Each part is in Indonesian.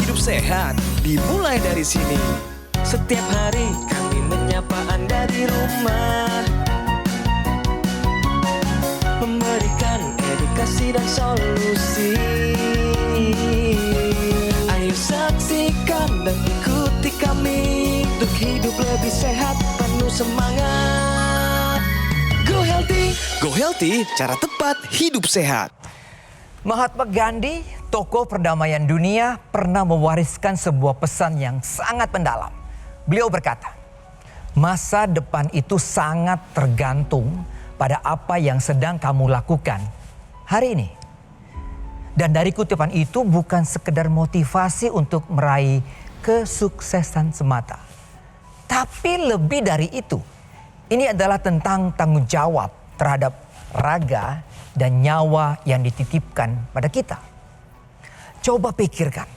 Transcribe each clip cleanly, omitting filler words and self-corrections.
hidup sehat dimulai dari sini. Setiap hari kami menyapa Anda di rumah, memberikan edukasi dan solusi. Ayo saksikan dan ikuti kami untuk hidup lebih sehat, penuh semangat. Go Healthy, cara tepat hidup sehat. Mahatma Gandhi, tokoh perdamaian dunia, pernah mewariskan sebuah pesan yang sangat mendalam. Beliau berkata, masa depan itu sangat tergantung pada apa yang sedang kamu lakukan hari ini. Dan dari kutipan itu bukan sekedar motivasi untuk meraih kesuksesan semata. Tapi lebih dari itu, ini adalah tentang tanggung jawab terhadap raga dan nyawa yang dititipkan pada kita. Coba pikirkan,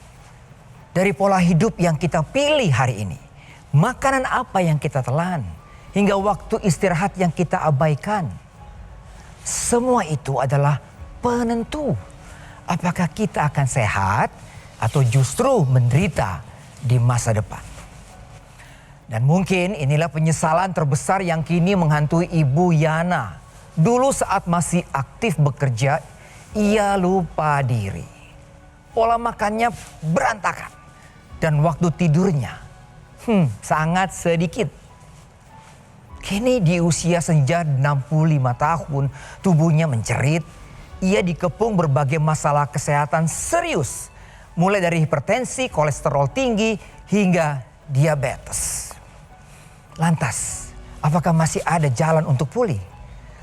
dari pola hidup yang kita pilih hari ini, makanan apa yang kita telan, hingga waktu istirahat yang kita abaikan. Semua itu adalah penentu apakah kita akan sehat atau justru menderita di masa depan. Dan mungkin inilah penyesalan terbesar yang kini menghantui Ibu Yana. Dulu saat masih aktif bekerja, ia lupa diri. Pola makannya berantakan dan waktu tidurnya sangat sedikit. Kini di usia senja 65 tahun, tubuhnya menjerit. Ia dikepung berbagai masalah kesehatan serius. Mulai dari hipertensi, kolesterol tinggi, hingga diabetes. Lantas, apakah masih ada jalan untuk pulih?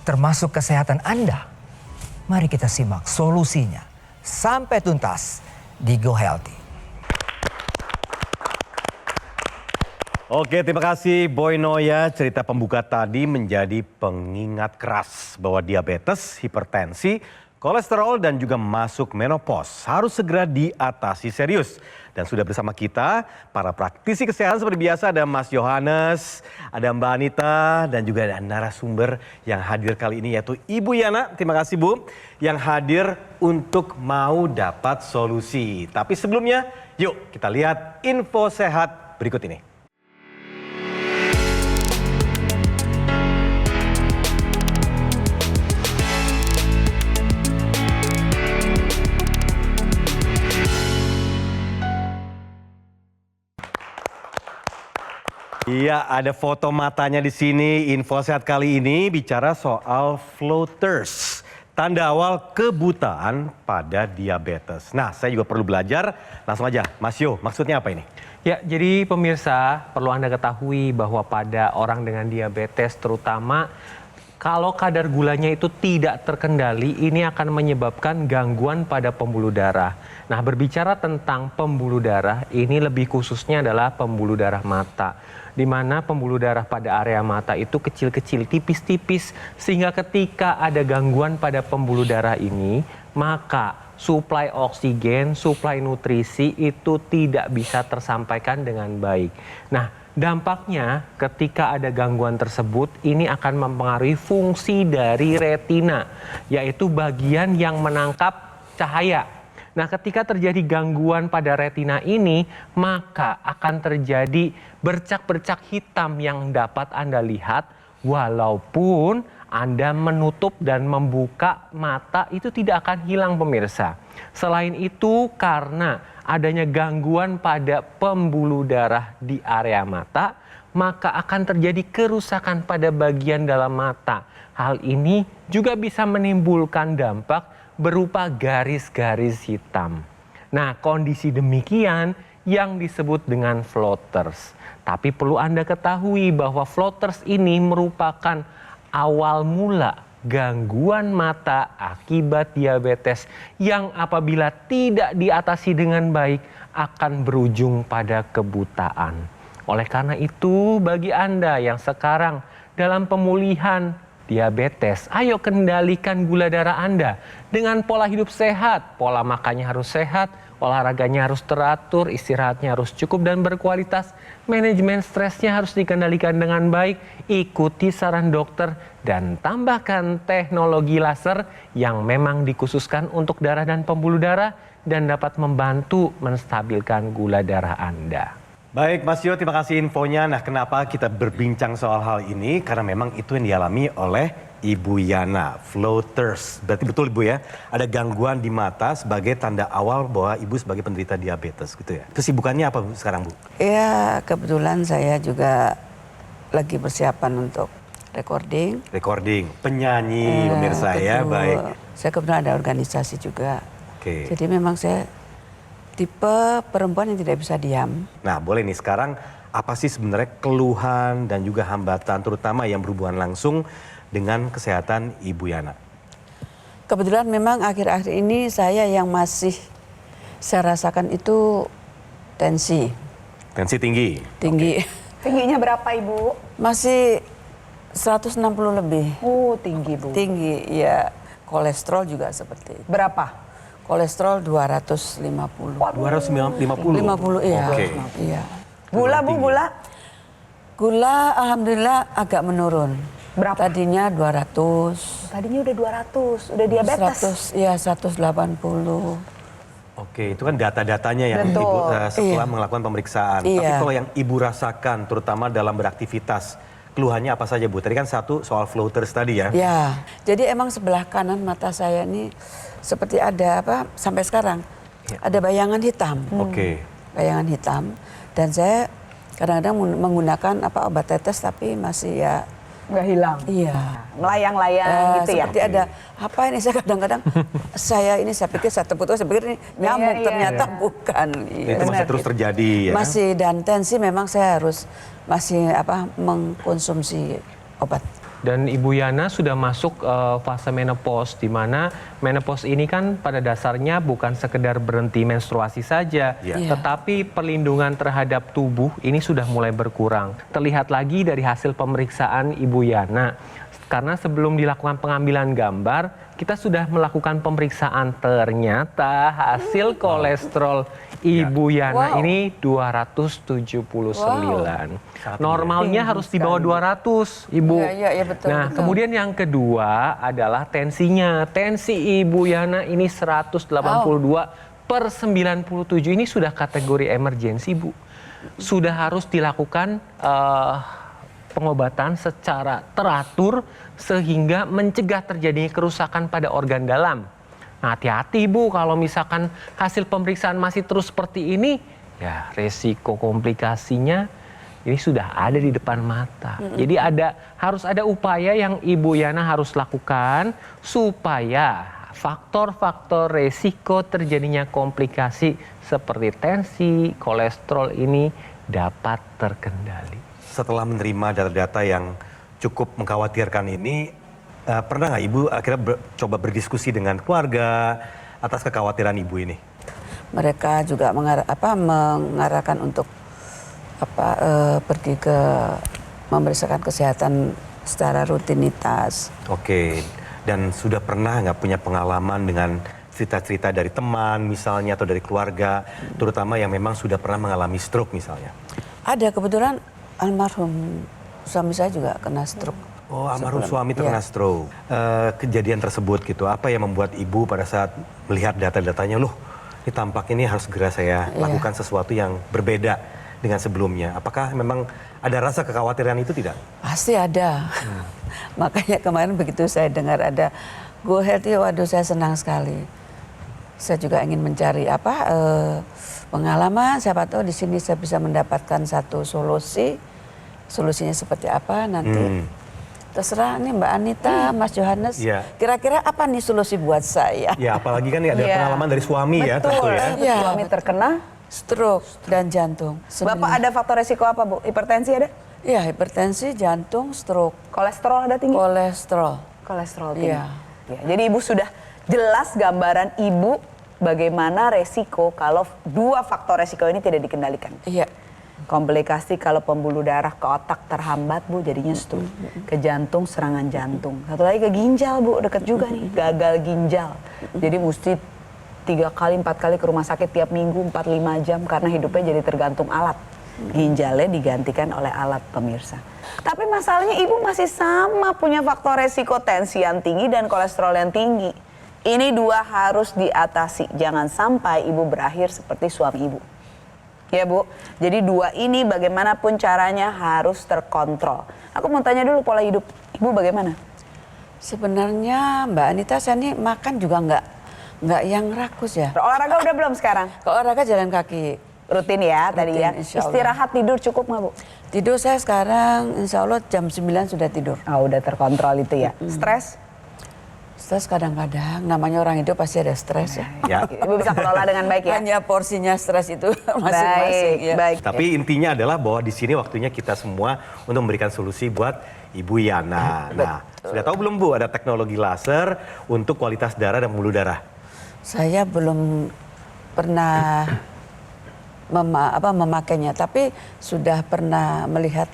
Termasuk kesehatan Anda. Mari kita simak solusinya sampai tuntas di Go Healthy. Oke, terima kasih Boy Noya. Cerita pembuka tadi menjadi pengingat keras bahwa diabetes, hipertensi, kolesterol dan juga masuk menopause harus segera diatasi serius. Dan sudah bersama kita para praktisi kesehatan seperti biasa, ada Mas Yohanes, ada Mbak Anita, dan juga ada narasumber yang hadir kali ini yaitu Ibu Yana. Terima kasih Bu yang hadir untuk mau dapat solusi. Tapi sebelumnya yuk kita lihat info sehat berikut ini. Iya, ada foto matanya di sini. Info sehat kali ini bicara soal floaters, tanda awal kebutaan pada diabetes. Nah, saya juga perlu belajar. Langsung aja, Mas Yo, maksudnya apa ini? Ya, jadi pemirsa perlu Anda ketahui bahwa pada orang dengan diabetes terutama kalau kadar gulanya itu tidak terkendali, ini akan menyebabkan gangguan pada pembuluh darah. Nah, berbicara tentang pembuluh darah, ini lebih khususnya adalah pembuluh darah mata. Di mana pembuluh darah pada area mata itu kecil-kecil, tipis-tipis, sehingga ketika ada gangguan pada pembuluh darah ini, maka suplai oksigen, suplai nutrisi itu tidak bisa tersampaikan dengan baik. Nah, dampaknya ketika ada gangguan tersebut, ini akan mempengaruhi fungsi dari retina, yaitu bagian yang menangkap cahaya. Nah, ketika terjadi gangguan pada retina ini, maka akan terjadi bercak-bercak hitam yang dapat Anda lihat walaupun Anda menutup dan membuka mata, itu tidak akan hilang pemirsa. Selain itu, karena adanya gangguan pada pembuluh darah di area mata, maka akan terjadi kerusakan pada bagian dalam mata. Hal ini juga bisa menimbulkan dampak berupa garis-garis hitam. Nah, kondisi demikian yang disebut dengan floaters. Tapi perlu Anda ketahui bahwa floaters ini merupakan awal mula gangguan mata akibat diabetes yang apabila tidak diatasi dengan baik akan berujung pada kebutaan. Oleh karena itu, bagi Anda yang sekarang dalam pemulihan diabetes. Ayo kendalikan gula darah Anda dengan pola hidup sehat. Pola makannya harus sehat, olahraganya harus teratur, istirahatnya harus cukup dan berkualitas. Manajemen stresnya harus dikendalikan dengan baik. Ikuti saran dokter dan tambahkan teknologi laser yang memang dikhususkan untuk darah dan pembuluh darah dan dapat membantu menstabilkan gula darah Anda. Baik Mas Yo, terima kasih infonya. Nah, kenapa kita berbincang soal hal ini? Karena memang itu yang dialami oleh Ibu Yana, floaters. Berarti betul Ibu ya, ada gangguan di mata sebagai tanda awal bahwa Ibu sebagai penderita diabetes gitu ya. Kesibukannya apa Bu sekarang Bu? Ya, kebetulan saya juga lagi persiapan untuk recording. Recording, penyanyi pemirsa ya, Betul. baik. Saya kebetulan ada organisasi juga. Oke. Jadi memang saya tipe perempuan yang tidak bisa diam. Nah, boleh nih sekarang apa sih sebenarnya keluhan dan juga hambatan terutama yang berhubungan langsung dengan kesehatan Ibu Yana? Kebetulan memang akhir-akhir ini saya yang masih saya rasakan itu tensi Tensi tinggi. tinggi. Tingginya berapa Ibu? Masih 160 lebih. Tinggi Bu. Tinggi, ya. Kolesterol juga seperti itu. Berapa? Kolesterol 250. 250. 50, iya. Oke. Iya. Gula Bu, gula? Gula alhamdulillah agak menurun. Berapa? Tadinya 200. Tadinya udah 200, udah diabetes. 100, ya 180. Oke, itu kan data-datanya yang Betul. Ibu setelah Iya. melakukan pemeriksaan. Iya. Tapi kalau yang Ibu rasakan terutama dalam beraktivitas, keluhannya apa saja Bu? Tadi kan satu soal floaters tadi ya. Ya, jadi emang sebelah kanan mata saya ini seperti ada apa sampai sekarang ada bayangan hitam. Oke. Bayangan hitam dan saya kadang-kadang menggunakan apa obat tetes tapi masih ya Nggak hilang. iya. Melayang-layang gitu ya? Seperti ada apa ini saya kadang-kadang saya pikir saya tepuk saya pikir ini nyamuk iya, ternyata iya. bukan. Iya. Itu masih terus terjadi ya. Masih dan tensi memang saya harus masih apa mengkonsumsi obat. Dan Ibu Yana sudah masuk fase menopause, di mana menopause ini kan pada dasarnya bukan sekedar berhenti menstruasi saja, Iya. tetapi perlindungan terhadap tubuh ini sudah mulai berkurang. Terlihat lagi dari hasil pemeriksaan Ibu Yana, karena sebelum dilakukan pengambilan gambar, kita sudah melakukan pemeriksaan, ternyata hasil kolesterol Ibu Yana ini 279. Normalnya harus di bawah 200, Ibu. Iya, betul. Nah, betul. kemudian yang kedua adalah tensinya. Tensi Ibu Yana ini 182 per 97. Ini sudah kategori emergensi, Bu. Sudah harus dilakukan pengobatan secara teratur sehingga mencegah terjadinya kerusakan pada organ dalam. Nah, hati-hati Bu, kalau misalkan hasil pemeriksaan masih terus seperti ini, ya resiko komplikasinya ini sudah ada di depan mata. Jadi harus ada upaya yang Ibu Yana harus lakukan supaya faktor-faktor resiko terjadinya komplikasi seperti tensi, kolesterol ini dapat terkendali. Setelah menerima data-data yang cukup mengkhawatirkan ini, pernah nggak Ibu akhirnya coba berdiskusi dengan keluarga atas kekhawatiran Ibu ini? Mereka juga mengarahkan untuk pergi ke memeriksakan kesehatan secara rutinitas. Oke, dan sudah pernah nggak punya pengalaman dengan cerita-cerita dari teman misalnya atau dari keluarga, terutama yang memang sudah pernah mengalami stroke misalnya? Ada kebetulan almarhum suami saya juga kena stroke. Oh, almarhum suami terkena stroke. Kejadian tersebut gitu, apa yang membuat Ibu pada saat melihat data-datanya, loh, ini tampak ini harus segera saya lakukan sesuatu yang berbeda dengan sebelumnya. Apakah memang ada rasa kekhawatiran itu tidak? Pasti ada. Makanya kemarin begitu saya dengar ada Go Healthy, waduh saya senang sekali. Saya juga ingin mencari pengalaman, siapa tahu di sini saya bisa mendapatkan satu solusi. Solusinya seperti apa nanti. Terserah nih Mbak Anita, Mas Johannes, kira-kira apa nih solusi buat saya? Ya, apalagi kan ada pengalaman dari suami ya, tentu ya. Iya. Suami terkena Stroke dan jantung. Bapak ada faktor resiko apa Bu? Hipertensi ada? Iya, hipertensi, jantung, stroke, Kolesterol ada tinggi? kolesterol. Kolesterol tinggi. Iya. Ya, jadi Ibu sudah jelas gambaran Ibu bagaimana resiko kalau dua faktor resiko ini tidak dikendalikan. Iya. Komplikasi kalau pembuluh darah ke otak terhambat Bu, jadinya stroke. Ke jantung, serangan jantung. Satu lagi ke ginjal Bu, deket juga nih, gagal ginjal. Jadi mesti 3 kali, 4 kali ke rumah sakit tiap minggu, 4-5 jam karena hidupnya jadi tergantung alat. Ginjalnya digantikan oleh alat, pemirsa. Tapi masalahnya ibu masih sama punya faktor resiko tensi yang tinggi dan kolesterol yang tinggi. Ini 2 harus diatasi. Jangan sampai ibu berakhir seperti suami ibu. Ya Bu, jadi 2 ini bagaimanapun caranya harus terkontrol. Aku mau tanya dulu pola hidup ibu bagaimana? Sebenarnya Mbak Anita, saya nih makan juga nggak yang rakus ya. Olahraga udah belum sekarang? Ke olahraga jalan kaki. Rutin ya tadi ya. Insya Allah. Istirahat tidur cukup nggak Bu? Tidur saya sekarang insya Allah jam 9 sudah tidur. Oh udah terkontrol itu ya. Stres? Stres kadang-kadang, namanya orang hidup pasti ada stres ya. Ya. Ibu bisa kelola dengan baik ya? Hanya porsinya stres itu masing-masing. Baik, Ya. baik. Tapi intinya adalah bahwa di sini waktunya kita semua untuk memberikan solusi buat Ibu Yana. Nah, sudah tahu belum Bu ada teknologi laser untuk kualitas darah dan pembuluh darah? Saya belum pernah memakainya, tapi sudah pernah melihat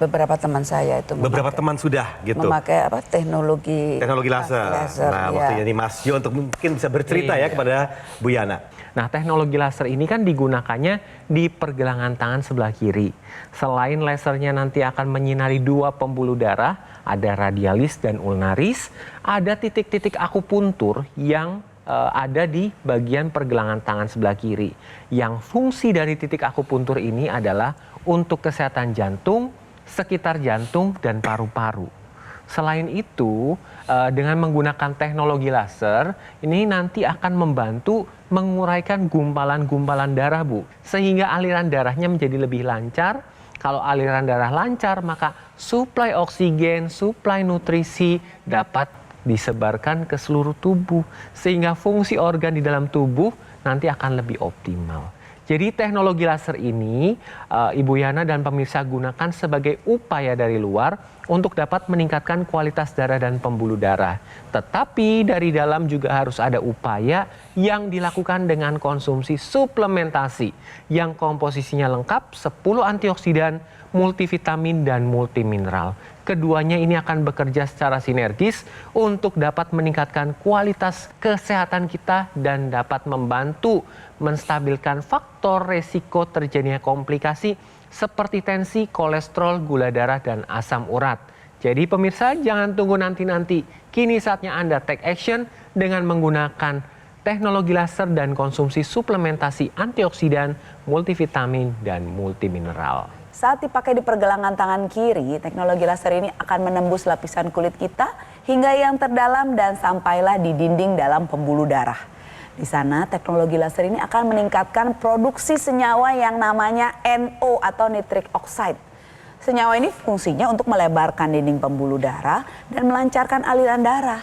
beberapa teman saya itu Beberapa teman sudah gitu. memakai teknologi laser. Nah, ya. waktunya nih Mas Jo untuk mungkin bisa bercerita ya kepada Bu Yana. Nah, teknologi laser ini kan digunakannya di pergelangan tangan sebelah kiri. Selain lasernya nanti akan menyinari 2 pembuluh darah, ada radialis dan ulnaris, ada titik-titik akupuntur yang ada di bagian pergelangan tangan sebelah kiri. Yang fungsi dari titik akupuntur ini adalah untuk kesehatan jantung, sekitar jantung, dan paru-paru. Selain itu, dengan menggunakan teknologi laser, ini nanti akan membantu menguraikan gumpalan-gumpalan darah, Bu. Sehingga aliran darahnya menjadi lebih lancar. Kalau aliran darah lancar, maka suplai oksigen, suplai nutrisi dapat disebarkan ke seluruh tubuh. Sehingga fungsi organ di dalam tubuh nanti akan lebih optimal. Jadi teknologi laser ini Ibu Yana dan pemirsa gunakan sebagai upaya dari luar untuk dapat meningkatkan kualitas darah dan pembuluh darah. Tetapi dari dalam juga harus ada upaya yang dilakukan dengan konsumsi suplementasi yang komposisinya lengkap 10 antioksidan, multivitamin dan multimineral. Keduanya ini akan bekerja secara sinergis untuk dapat meningkatkan kualitas kesehatan kita dan dapat membantu menstabilkan faktor resiko terjadinya komplikasi seperti tensi, kolesterol, gula darah, dan asam urat. Jadi pemirsa jangan tunggu nanti-nanti. Kini saatnya Anda take action dengan menggunakan teknologi laser dan konsumsi suplementasi antioksidan, multivitamin, dan multimineral. Saat dipakai di pergelangan tangan kiri, teknologi laser ini akan menembus lapisan kulit kita hingga yang terdalam dan sampailah di dinding dalam pembuluh darah. Di sana teknologi laser ini akan meningkatkan produksi senyawa yang namanya NO atau nitric oxide. Senyawa ini fungsinya untuk melebarkan dinding pembuluh darah dan melancarkan aliran darah.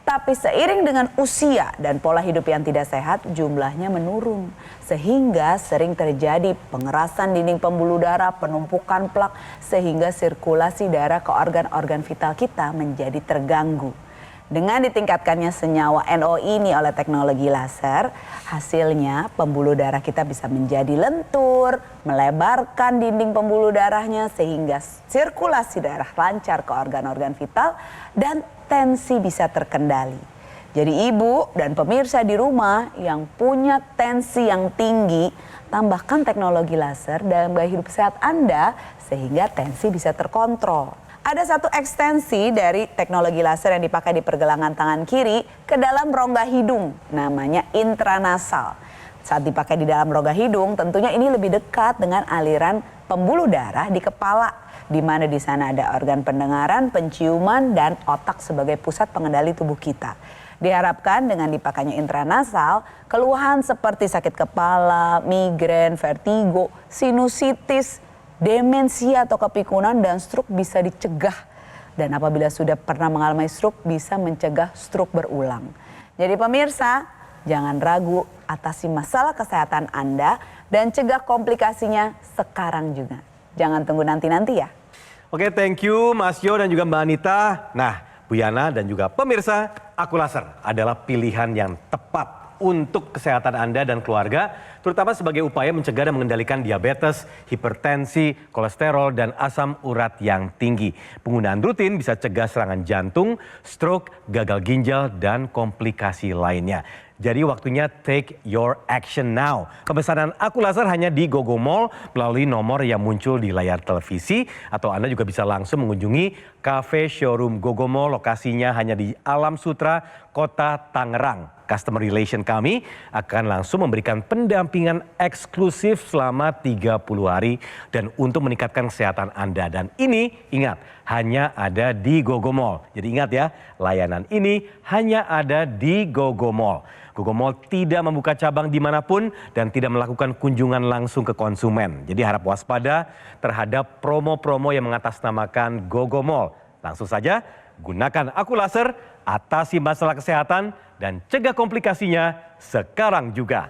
Tapi seiring dengan usia dan pola hidup yang tidak sehat, jumlahnya menurun. Sehingga sering terjadi pengerasan dinding pembuluh darah, penumpukan plak, sehingga sirkulasi darah ke organ-organ vital kita menjadi terganggu. Dengan ditingkatkannya senyawa NO ini oleh teknologi laser, hasilnya pembuluh darah kita bisa menjadi lentur, melebarkan dinding pembuluh darahnya sehingga sirkulasi darah lancar ke organ-organ vital dan tensi bisa terkendali. Jadi ibu dan pemirsa di rumah yang punya tensi yang tinggi, tambahkan teknologi laser dalam gaya hidup sehat Anda sehingga tensi bisa terkontrol. Ada satu ekstensi dari teknologi laser yang dipakai di pergelangan tangan kiri ke dalam rongga hidung, namanya intranasal. Saat dipakai di dalam rongga hidung, tentunya ini lebih dekat dengan aliran pembuluh darah di kepala, di mana di sana ada organ pendengaran, penciuman, dan otak sebagai pusat pengendali tubuh kita. Diharapkan dengan dipakainya intranasal, keluhan seperti sakit kepala, migrain, vertigo, sinusitis, demensia atau kepikunan dan stroke bisa dicegah. Dan apabila sudah pernah mengalami stroke bisa mencegah stroke berulang. Jadi pemirsa, jangan ragu atasi masalah kesehatan Anda dan cegah komplikasinya sekarang juga. Jangan tunggu nanti-nanti ya. Oke, thank you Mas Jo dan juga Mbak Anita. Nah, Bu Yana dan juga pemirsa, Aku Laser adalah pilihan yang tepat untuk kesehatan Anda dan keluarga, terutama sebagai upaya mencegah dan mengendalikan diabetes, hipertensi, kolesterol, dan asam urat yang tinggi. Penggunaan rutin bisa cegah serangan jantung, stroke, gagal ginjal, dan komplikasi lainnya. Jadi waktunya take your action now. Pemesanan Aku Laser hanya di GoGo Mall melalui nomor yang muncul di layar televisi, atau Anda juga bisa langsung mengunjungi cafe showroom GoGo Mall, lokasinya hanya di Alam Sutra, Kota Tangerang. Customer relation kami akan langsung memberikan pendampingan eksklusif selama 30 hari dan untuk meningkatkan kesehatan Anda. Dan ini ingat, hanya ada di GoGo Mall. Jadi ingat ya, layanan ini hanya ada di GoGo Mall. GoGo Mall tidak membuka cabang dimanapun dan tidak melakukan kunjungan langsung ke konsumen. Jadi harap waspada terhadap promo-promo yang mengatasnamakan GoGo Mall. Langsung saja gunakan Aku Laser, atasi masalah kesehatan, dan cegah komplikasinya sekarang juga.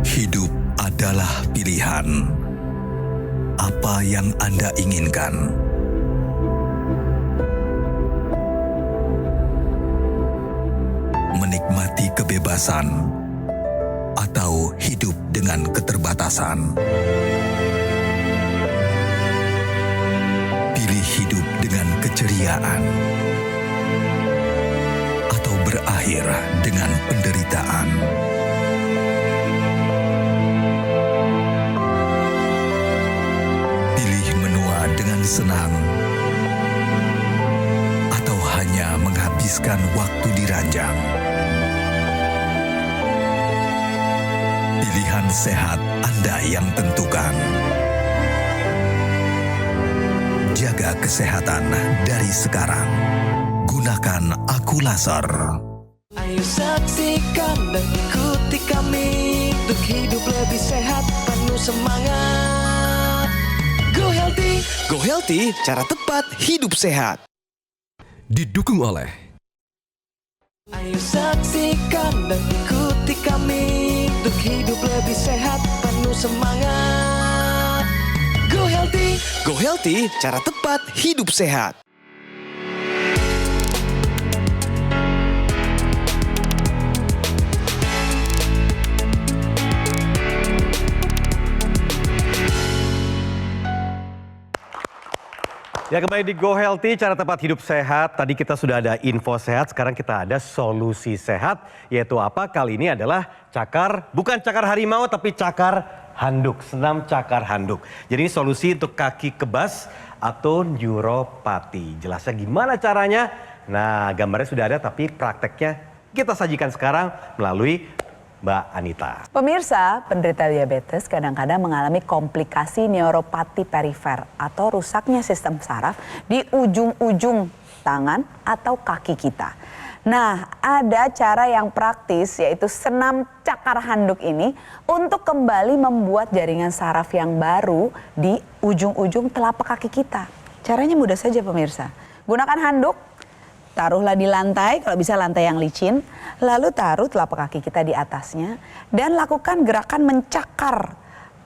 Hidup adalah pilihan. Apa yang Anda inginkan? Menikmati kebebasan atau hidup dengan keterbatasan? Pilih hidup dengan keceriaan atau berakhir dengan penderitaan. Pilih menua dengan senang atau hanya menghabiskan waktu di ranjang. Pilihan sehat Anda yang tentukan. Jaga kesehatan dari sekarang. Gunakan Aku Laser. Ayo saksikan dan ikuti kami untuk hidup lebih sehat, penuh semangat. Go Healthy, cara tepat hidup sehat. Didukung oleh Ayo saksikan dan ikuti kami untuk hidup lebih sehat, penuh semangat. Go Healthy, cara tepat hidup sehat. Ya, kembali di Go Healthy, cara tepat hidup sehat. Tadi kita sudah ada info sehat, sekarang kita ada solusi sehat. Yaitu apa? Kali ini adalah cakar, bukan cakar harimau tapi cakar handuk, senam cakar handuk. Jadi ini solusi untuk kaki kebas atau neuropati. Jelasnya gimana caranya? Nah, gambarnya sudah ada tapi prakteknya kita sajikan sekarang melalui Mbak Anita. Pemirsa, penderita diabetes kadang-kadang mengalami komplikasi neuropati perifer atau rusaknya sistem saraf di ujung-ujung tangan atau kaki kita. Nah, ada cara yang praktis yaitu senam cakar handuk ini untuk kembali membuat jaringan saraf yang baru di ujung-ujung telapak kaki kita. Caranya mudah saja pemirsa. Gunakan handuk, taruhlah di lantai, kalau bisa lantai yang licin, lalu taruh telapak kaki kita di atasnya dan lakukan gerakan mencakar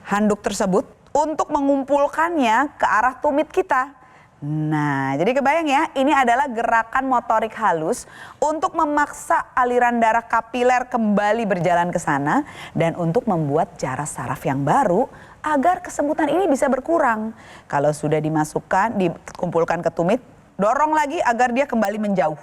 handuk tersebut untuk mengumpulkannya ke arah tumit kita. Nah, jadi kebayang ya, ini adalah gerakan motorik halus untuk memaksa aliran darah kapiler kembali berjalan ke sana dan untuk membuat jarak saraf yang baru agar kesemutan ini bisa berkurang. Kalau sudah dimasukkan, dikumpulkan ke tumit, dorong lagi agar dia kembali menjauh.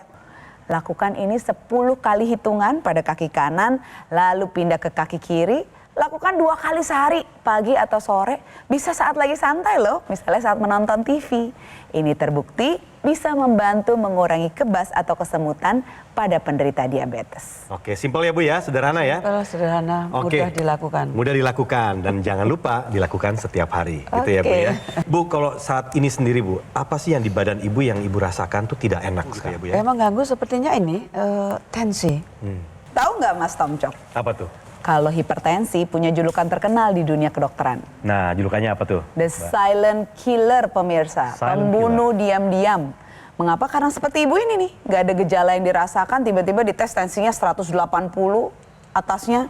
Lakukan ini 10 kali hitungan pada kaki kanan, lalu pindah ke kaki kiri. Lakukan 2 kali sehari, pagi atau sore. Bisa saat lagi santai loh, misalnya saat menonton TV. Ini terbukti bisa membantu mengurangi kebas atau kesemutan pada penderita diabetes. Oke, simpel ya Bu ya, sederhana ya. Simpel, sederhana, mudah dilakukan. Mudah dilakukan dan jangan lupa dilakukan setiap hari, gitu ya Bu ya. Bu, kalau saat ini sendiri Bu, apa sih yang di badan Ibu yang Ibu rasakan tuh tidak enak gitu ya Bu ya? Emang ganggu sepertinya ini tensi. Tahu nggak Mas Tomcok? Apa tuh? Kalau hipertensi punya julukan terkenal di dunia kedokteran. Nah, julukannya apa tuh? The Silent Killer pemirsa, pembunuh diam-diam. Mengapa? Karena seperti ibu ini nih, nggak ada gejala yang dirasakan, tiba-tiba dites tensinya 180, atasnya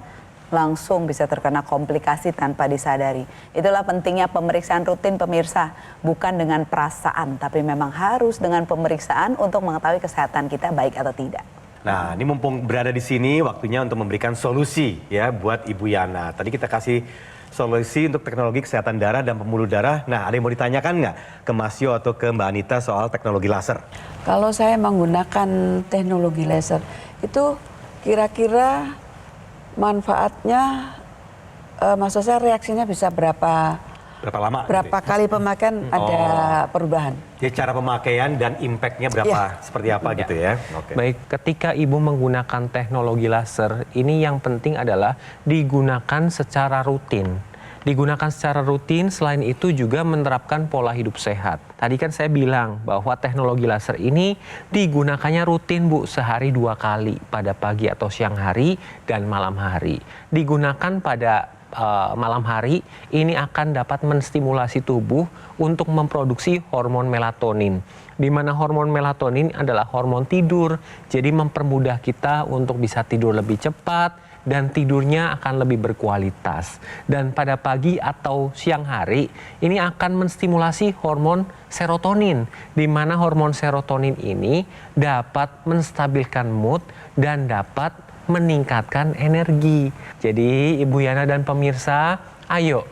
langsung bisa terkena komplikasi tanpa disadari. Itulah pentingnya pemeriksaan rutin pemirsa, bukan dengan perasaan, tapi memang harus dengan pemeriksaan untuk mengetahui kesehatan kita baik atau tidak. Nah, ini mumpung berada di sini, waktunya untuk memberikan solusi ya buat Ibu Yana. Tadi kita kasih solusi untuk teknologi kesehatan darah dan pembuluh darah. Nah, ada yang mau ditanyakan nggak ke Mas Yo atau ke Mbak Anita soal teknologi laser? Kalau saya menggunakan teknologi laser, itu kira-kira manfaatnya, maksud saya reaksinya bisa berapa lama? Berapa kali pemakaian ada perubahan? Jadi cara pemakaian dan impact-nya berapa, seperti apa gitu ya? Oke. Baik, ketika Ibu menggunakan teknologi laser, ini yang penting adalah digunakan secara rutin. Digunakan secara rutin, selain itu juga menerapkan pola hidup sehat. Tadi kan saya bilang bahwa teknologi laser ini digunakannya rutin, Bu, sehari 2 kali, pada pagi atau siang hari dan malam hari. Digunakan pada malam hari, ini akan dapat menstimulasi tubuh untuk memproduksi hormon melatonin. Di mana hormon melatonin adalah hormon tidur, jadi mempermudah kita untuk bisa tidur lebih cepat dan tidurnya akan lebih berkualitas. Dan pada pagi atau siang hari, ini akan menstimulasi hormon serotonin, di mana hormon serotonin ini dapat menstabilkan mood dan dapat meningkatkan energi. Jadi Ibu Yana dan pemirsa, ayo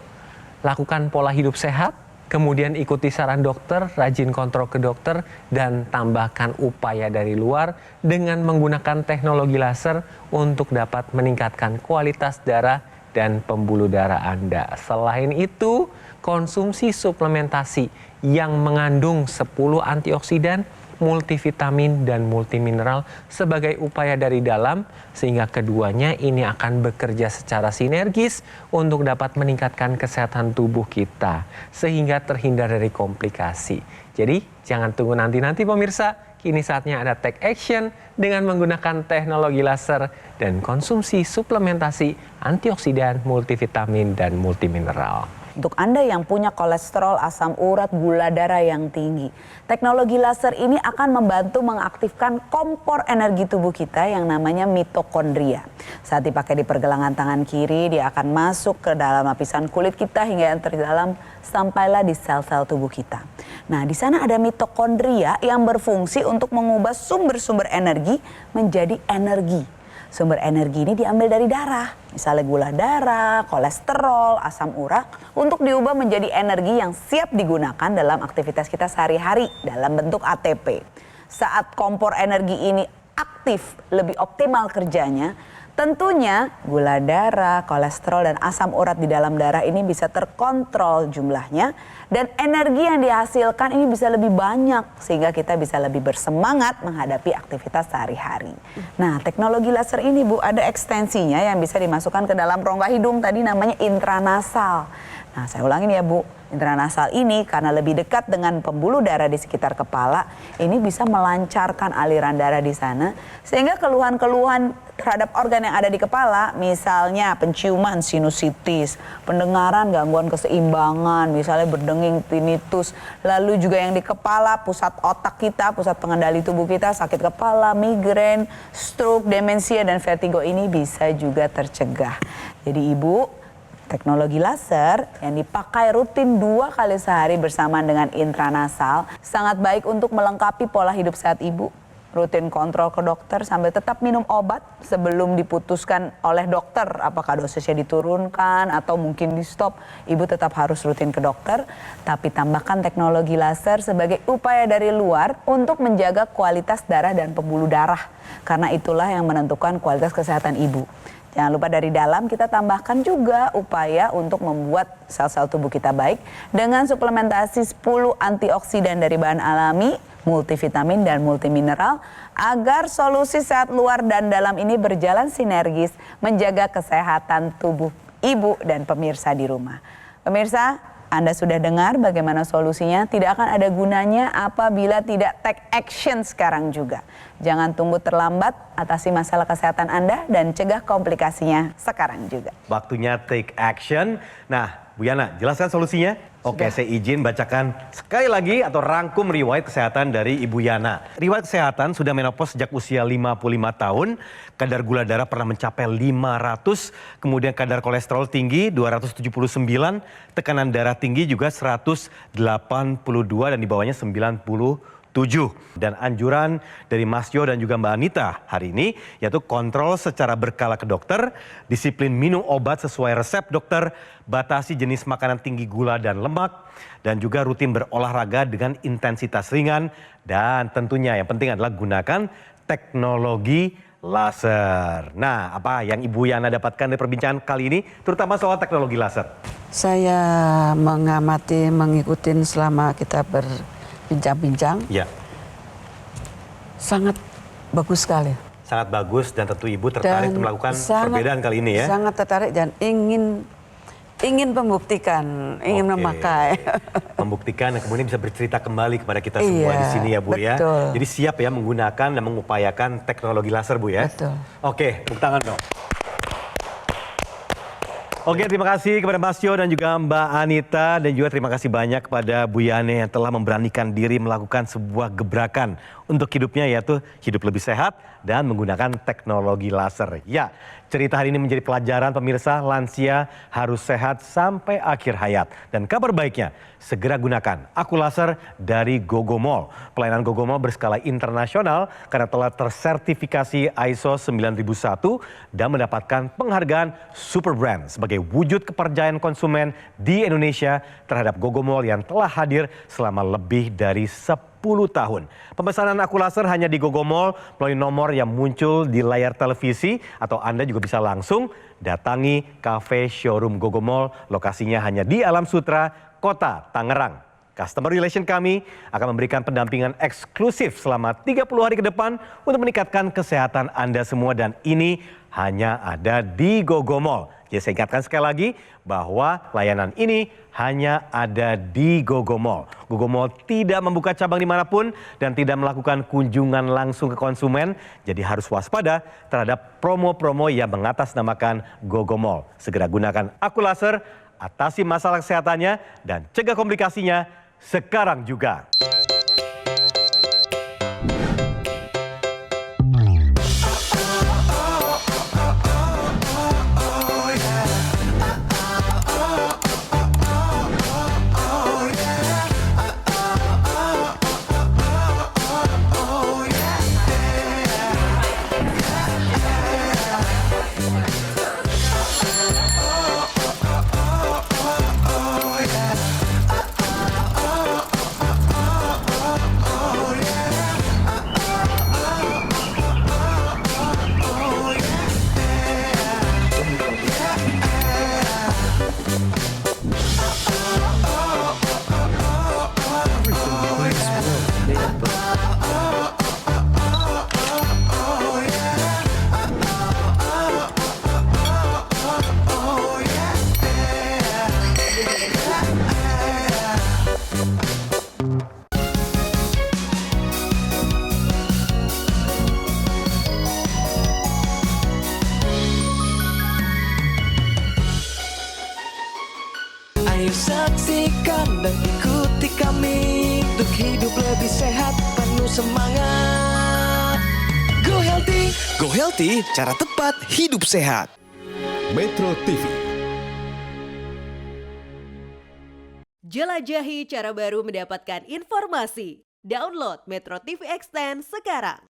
lakukan pola hidup sehat, kemudian ikuti saran dokter, rajin kontrol ke dokter, dan tambahkan upaya dari luar dengan menggunakan teknologi laser untuk dapat meningkatkan kualitas darah dan pembuluh darah Anda. Selain itu, konsumsi suplementasi yang mengandung 10 antioksidan, multivitamin dan multimineral sebagai upaya dari dalam, sehingga keduanya ini akan bekerja secara sinergis untuk dapat meningkatkan kesehatan tubuh kita sehingga terhindar dari komplikasi. Jadi jangan tunggu nanti-nanti pemirsa, kini saatnya ada take action dengan menggunakan teknologi laser dan konsumsi suplementasi antioksidan, multivitamin dan multimineral. Untuk Anda yang punya kolesterol, asam urat, gula darah yang tinggi, teknologi laser ini akan membantu mengaktifkan kompor energi tubuh kita yang namanya mitokondria. Saat dipakai di pergelangan tangan kiri, dia akan masuk ke dalam lapisan kulit kita hingga yang terdalam sampailah di sel-sel tubuh kita. Nah, di sana ada mitokondria yang berfungsi untuk mengubah sumber-sumber energi menjadi energi. Sumber energi ini diambil dari darah, misalnya gula darah, kolesterol, asam urat, untuk diubah menjadi energi yang siap digunakan dalam aktivitas kita sehari-hari dalam bentuk ATP. Saat kompor energi ini aktif, lebih optimal kerjanya, tentunya gula darah, kolesterol, dan asam urat di dalam darah ini bisa terkontrol jumlahnya, dan energi yang dihasilkan ini bisa lebih banyak sehingga kita bisa lebih bersemangat menghadapi aktivitas sehari-hari. Nah, teknologi laser ini, Bu, ada ekstensinya yang bisa dimasukkan ke dalam rongga hidung, tadi namanya intranasal. Nah, saya ulangin ya, Bu. Intranasal ini karena lebih dekat dengan pembuluh darah di sekitar kepala, ini bisa melancarkan aliran darah di sana sehingga keluhan-keluhan terhadap organ yang ada di kepala, misalnya penciuman, sinusitis, pendengaran, gangguan keseimbangan, misalnya berdenging, tinnitus, lalu juga yang di kepala, pusat otak kita, pusat pengendali tubuh kita, sakit kepala, migrain, stroke, demensia, dan vertigo ini bisa juga tercegah. Jadi Ibu, teknologi laser yang dipakai rutin 2 kali sehari bersamaan dengan intranasal sangat baik untuk melengkapi pola hidup sehat Ibu. Rutin kontrol ke dokter sambil tetap minum obat sebelum diputuskan oleh dokter apakah dosisnya diturunkan atau mungkin di stop. Ibu tetap harus rutin ke dokter, tapi tambahkan teknologi laser sebagai upaya dari luar untuk menjaga kualitas darah dan pembuluh darah. Karena itulah yang menentukan kualitas kesehatan Ibu. Jangan lupa dari dalam kita tambahkan juga upaya untuk membuat sel-sel tubuh kita baik dengan suplementasi 10 antioksidan dari bahan alami, multivitamin dan multimineral agar solusi sehat luar dan dalam ini berjalan sinergis menjaga kesehatan tubuh Ibu dan pemirsa di rumah. Pemirsa, Anda sudah dengar bagaimana solusinya, tidak akan ada gunanya apabila tidak take action sekarang juga. Jangan tunggu terlambat, atasi masalah kesehatan Anda dan cegah komplikasinya sekarang juga. Waktunya take action. Nah, Bu Yana, jelaskan solusinya. Oke, saya izin bacakan sekali lagi atau rangkum riwayat kesehatan dari Ibu Yana. Riwayat kesehatan sudah menopause sejak usia 55 tahun, kadar gula darah pernah mencapai 500, kemudian kadar kolesterol tinggi 279, tekanan darah tinggi juga 182 dan di bawahnya 97. Dan anjuran dari Mas Jo dan juga Mbak Anita hari ini yaitu kontrol secara berkala ke dokter, disiplin minum obat sesuai resep dokter, batasi jenis makanan tinggi gula dan lemak, dan juga rutin berolahraga dengan intensitas ringan, dan tentunya yang penting adalah gunakan teknologi laser. Nah, apa yang Ibu Yana dapatkan dari perbincangan kali ini, terutama soal teknologi laser? Saya mengamati, mengikuti selama kita berbincang-bincang. Ya. Sangat bagus sekali. Sangat bagus dan tentu Ibu tertarik untuk melakukan perbedaan kali ini ya. Sangat tertarik dan ingin membuktikan, ingin memakai. Membuktikan dan kemudian bisa bercerita kembali kepada kita semua di sini ya Bu ya. Jadi siap ya menggunakan dan mengupayakan teknologi laser Bu ya. Betul. Oke, tepuk tangan dong. Oke, terima kasih kepada Mas Jo dan juga Mbak Anita, dan juga terima kasih banyak kepada Bu Yana yang telah memberanikan diri melakukan sebuah gebrakan untuk hidupnya, yaitu hidup lebih sehat dan menggunakan teknologi laser. Ya, cerita hari ini menjadi pelajaran pemirsa, lansia harus sehat sampai akhir hayat. Dan kabar baiknya, segera gunakan aku laser dari Gogomall. Pelayanan Gogomall berskala internasional karena telah tersertifikasi ISO 9001 dan mendapatkan penghargaan Super Brand sebagai wujud kepercayaan konsumen di Indonesia terhadap Gogomall yang telah hadir selama lebih dari 10 tahun. Pemesanan aku laser hanya di Gogomall melalui nomor yang muncul di layar televisi, atau Anda juga bisa langsung datangi cafe showroom Gogomall. Lokasinya hanya di Alam Sutra, Kota Tangerang. Customer relation kami akan memberikan pendampingan eksklusif selama 30 hari ke depan untuk meningkatkan kesehatan Anda semua, dan ini hanya ada di Gogomall. Jadi saya ingatkan sekali lagi bahwa layanan ini hanya ada di Gogomall. Gogomall tidak membuka cabang dimanapun dan tidak melakukan kunjungan langsung ke konsumen. Jadi harus waspada terhadap promo-promo yang mengatasnamakan Gogomall. Segera gunakan aku laser, atasi masalah kesehatannya, dan cegah komplikasinya sekarang juga. Ayo saksikan dan ikuti kami untuk hidup lebih sehat, penuh semangat. Go Healthy, cara tepat hidup sehat. Metro TV. Jelajahi cara baru mendapatkan informasi. Download Metro TV Extend sekarang.